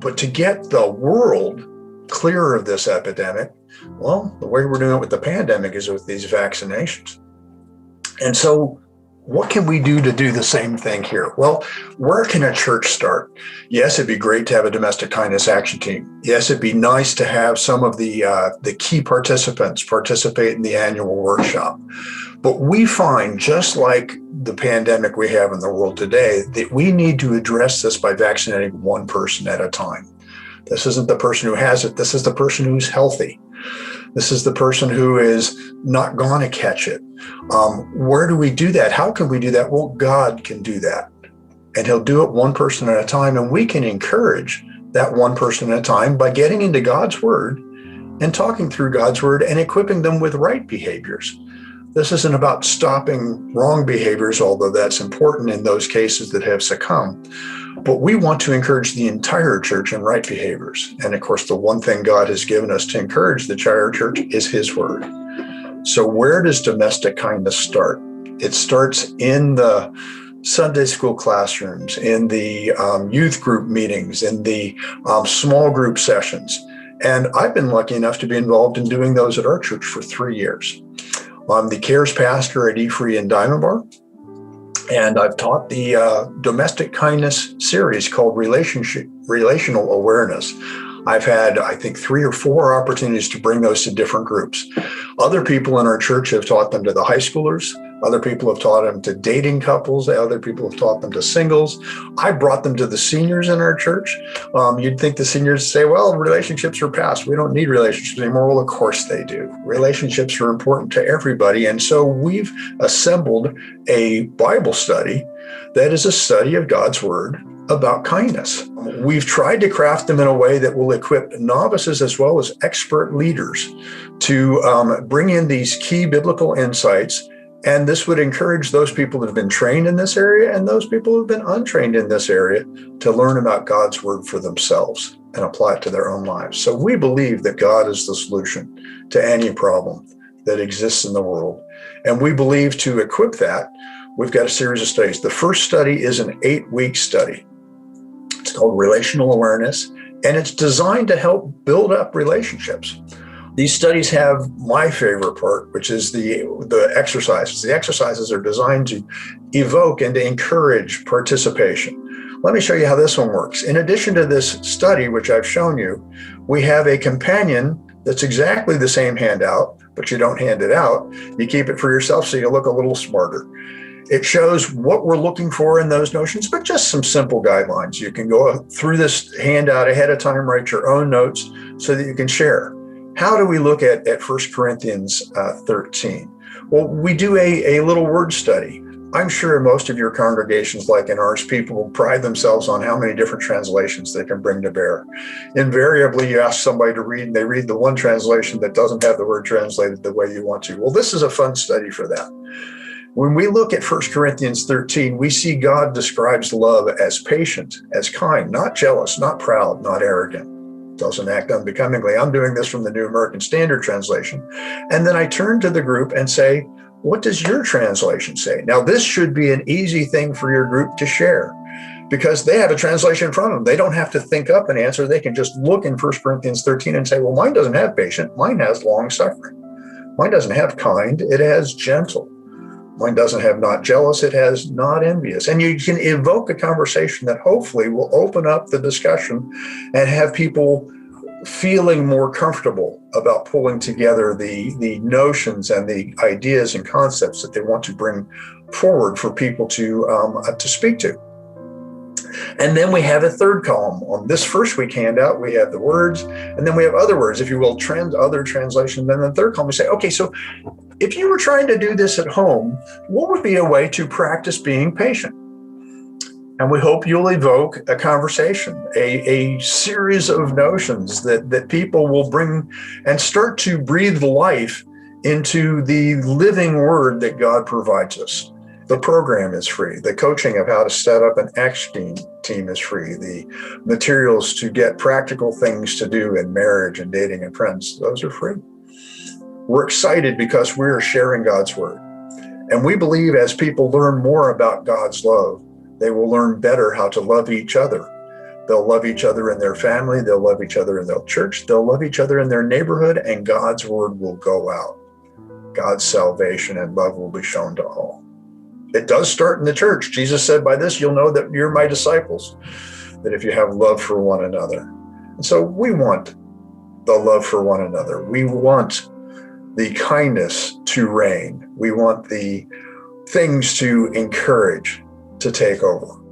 But to get the world clear of this epidemic, well, the way we're doing it with the pandemic is with these vaccinations. And so what can we do to do the same thing here? Well, where can a church start? Yes, it'd be great to have a domestic kindness action team. Yes, it'd be nice to have some of the key participants participate in the annual workshop. But we find, just like the pandemic we have in the world today, that we need to address this by vaccinating one person at a time. This isn't the person who has it. This is the person who's healthy. This is the person who is not going to catch it. Where do we do that? How can we do that? Well, God can do that. And he'll do it one person at a time. And we can encourage that one person at a time by getting into God's word and talking through God's word and equipping them with right behaviors. This isn't about stopping wrong behaviors, although that's important in those cases that have succumbed. But we want to encourage the entire church in right behaviors. And of course, the one thing God has given us to encourage the entire church is his word. So where does domestic kindness start? It starts in the Sunday school classrooms, in the youth group meetings, in the small group sessions. And I've been lucky enough to be involved in doing those at our church for 3 years. I'm the CARES pastor at eFree in Diamond Bar. And I've taught the domestic kindness series called Relational Awareness. I've had, I think, 3 or 4 opportunities to bring those to different groups. Other people in our church have taught them to the high schoolers. Other people have taught them to dating couples. Other people have taught them to singles. I brought them to the seniors in our church. You'd think the seniors say, well, relationships are past. We don't need relationships anymore. Well, of course they do. Relationships are important to everybody. And so we've assembled a Bible study that is a study of God's word about kindness. We've tried to craft them in a way that will equip novices as well as expert leaders to bring in these key biblical insights. And this would encourage those people that have been trained in this area and those people who have been untrained in this area to learn about God's word for themselves and apply it to their own lives. So we believe that God is the solution to any problem that exists in the world. And we believe to equip that, we've got a series of studies. The first study is an 8-week study. It's called Relational Awareness, and it's designed to help build up relationships. These studies have my favorite part, which is the exercises. The exercises are designed to evoke and to encourage participation. Let me show you how this one works. In addition to this study, which I've shown you, we have a companion that's exactly the same handout, but you don't hand it out. You keep it for yourself so you look a little smarter. It shows what we're looking for in those notions, but just some simple guidelines. You can go through this handout ahead of time, write your own notes so that you can share. How do we look at 1 Corinthians 13? Well, we do a little word study. I'm sure most of your congregations, like in ours, people pride themselves on how many different translations they can bring to bear. Invariably, you ask somebody to read, and they read the one translation that doesn't have the word translated the way you want to. Well, this is a fun study for that. When we look at 1 Corinthians 13, we see God describes love as patient, as kind, not jealous, not proud, not arrogant. Doesn't act unbecomingly. I'm doing this from the New American Standard Translation. And then I turn to the group and say, what does your translation say? Now, this should be an easy thing for your group to share because they have a translation in front of them. They don't have to think up an answer. They can just look in 1 Corinthians 13 and say, well, mine doesn't have patient. Mine has long suffering. Mine doesn't have kind. It has gentle. Mine doesn't have not jealous. It has not envious. And you can evoke a conversation that hopefully will open up the discussion and have people feeling more comfortable about pulling together the notions and the ideas and concepts that they want to bring forward for people to speak to. And then we have a third column. On this first week handout, we have the words, and then we have other words, if you will, other translations. And then the third column, we say, okay, so if you were trying to do this at home, what would be a way to practice being patient? And we hope you'll evoke a conversation, a series of notions that people will bring and start to breathe life into the living word that God provides us. The program is free. The coaching of how to set up an action team is free. The materials to get practical things to do in marriage and dating and friends, those are free. We're excited because we're sharing God's word. And we believe as people learn more about God's love, they will learn better how to love each other They'll love each other in their family. They'll love each other in their church. They'll love each other in their neighborhood, and God's word will go out. God's salvation and love will be shown to all. It does start in the church. Jesus said, by this, you'll know that you're my disciples, that if you have love for one another. And so we want the love for one another. We want the kindness to reign. We want the things to encourage to take over.